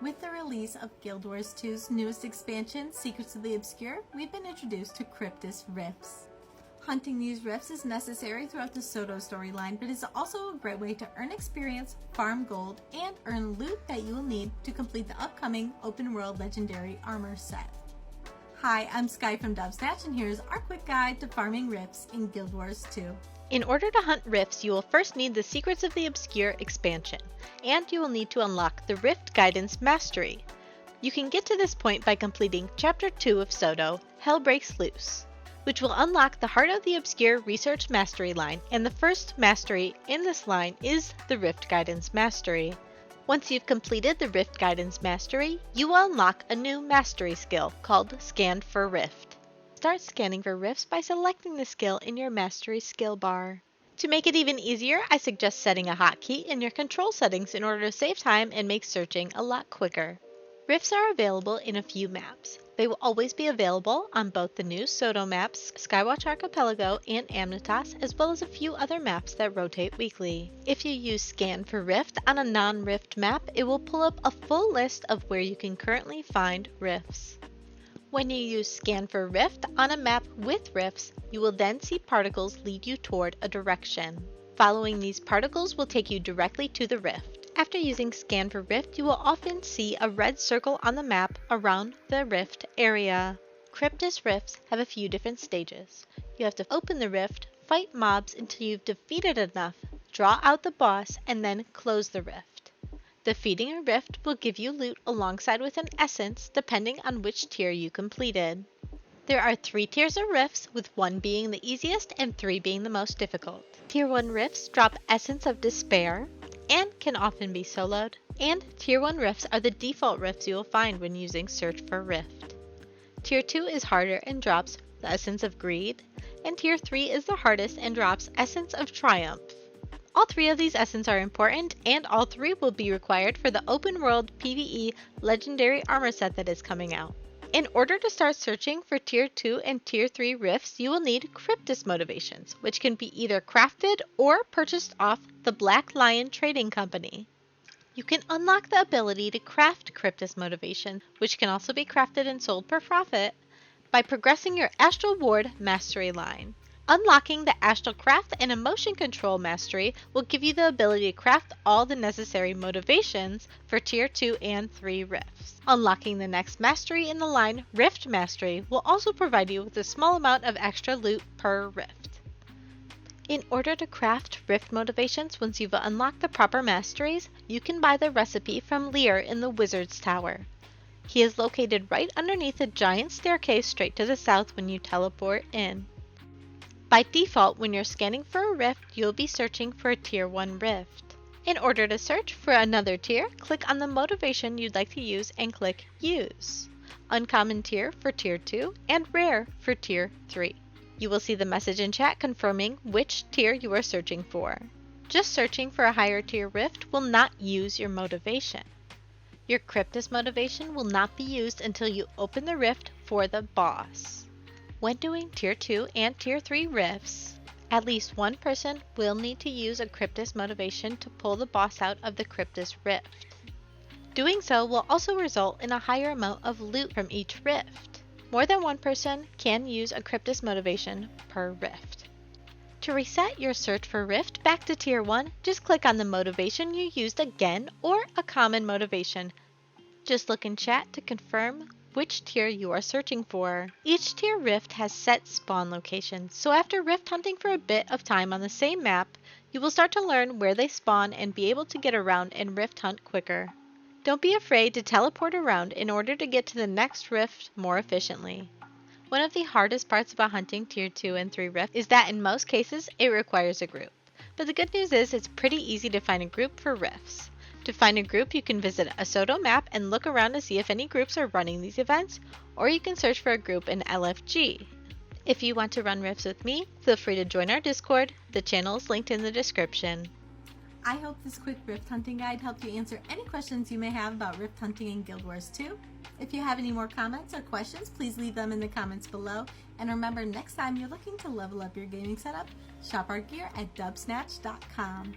With the release of Guild Wars 2's newest expansion, Secrets of the Obscure, we've been introduced to Kryptis Rifts. Hunting these rifts is necessary throughout the Soto storyline, but is also a great way to earn experience, farm gold, and earn loot that you will need to complete the upcoming open world legendary armor set. Hi, I'm Sky from Dubsnatch, and here's our quick guide to farming rifts in Guild Wars 2. In order to hunt rifts, you will first need the Secrets of the Obscure expansion, and you will need to unlock the Rift Guidance Mastery. You can get to this point by completing Chapter 2 of Soto, Hell Breaks Loose, which will unlock the Heart of the Obscure Research Mastery line, and the first mastery in this line is the Rift Guidance Mastery. Once you've completed the Rift Guidance Mastery, you will unlock a new mastery skill called Scan for Rift. Start scanning for rifts by selecting the skill in your mastery skill bar. To make it even easier, I suggest setting a hotkey in your control settings in order to save time and make searching a lot quicker. Rifts are available in a few maps. They will always be available on both the new Soto maps, Skywatch Archipelago and Amnitas, as well as a few other maps that rotate weekly. If you use Scan for Rift on a non-Rift map, it will pull up a full list of where you can currently find rifts. When you use Scan for Rift on a map with rifts, you will then see particles lead you toward a direction. Following these particles will take you directly to the rift. After using Scan for Rift, you will often see a red circle on the map around the rift area. Kryptis Rifts have a few different stages. You have to open the rift, fight mobs until you've defeated enough, draw out the boss, and then close the rift. Defeating a rift will give you loot alongside with an essence depending on which tier you completed. There are 3 tiers of rifts, with 1 being the easiest and 3 being the most difficult. Tier 1 rifts drop Essence of Despair and can often be soloed, and Tier 1 rifts are the default rifts you will find when using Search for Rift. Tier 2 is harder and drops the Essence of Greed, and Tier 3 is the hardest and drops Essence of Triumph. All 3 of these essences are important, and all 3 will be required for the open world PvE legendary armor set that is coming out. In order to start searching for Tier 2 and Tier 3 rifts, you will need Kryptis motivations, which can be either crafted or purchased off the Black Lion Trading Company. You can unlock the ability to craft Kryptis motivation, which can also be crafted and sold per profit, by progressing your Astral Ward Mastery line. Unlocking the Astral Craft and Emotion Control Mastery will give you the ability to craft all the necessary motivations for Tier 2 and 3 rifts. Unlocking the next mastery in the line, Rift Mastery, will also provide you with a small amount of extra loot per rift. In order to craft rift motivations once you've unlocked the proper masteries, you can buy the recipe from Lear in the Wizard's Tower. He is located right underneath a giant staircase straight to the south when you teleport in. By default, when you're scanning for a rift, you'll be searching for a Tier 1 rift. In order to search for another tier, click on the motivation you'd like to use and click Use. Uncommon tier for Tier 2 and Rare for Tier 3. You will see the message in chat confirming which tier you are searching for. Just searching for a higher tier rift will not use your motivation. Your Kryptis motivation will not be used until you open the rift for the boss. When doing Tier 2 and Tier 3 rifts, at least one person will need to use a Kryptis motivation to pull the boss out of the Kryptis rift. Doing so will also result in a higher amount of loot from each rift. More than one person can use a Kryptis motivation per rift. To reset your search for rift back to Tier 1, just click on the motivation you used again or a common motivation. Just look in chat to confirm which tier you are searching for. Each tier rift has set spawn locations, so after rift hunting for a bit of time on the same map, you will start to learn where they spawn and be able to get around and rift hunt quicker. Don't be afraid to teleport around in order to get to the next rift more efficiently. One of the hardest parts about hunting Tier 2 and 3 rifts is that in most cases it requires a group, but the good news is it's pretty easy to find a group for rifts. To find a group, you can visit a Soto map and look around to see if any groups are running these events, or you can search for a group in LFG. If you want to run rifts with me, feel free to join our Discord. The channel is linked in the description. I hope this quick rift hunting guide helped you answer any questions you may have about rift hunting in Guild Wars 2. If you have any more comments or questions, please leave them in the comments below. And remember, next time you're looking to level up your gaming setup, shop our gear at Dubsnatch.com.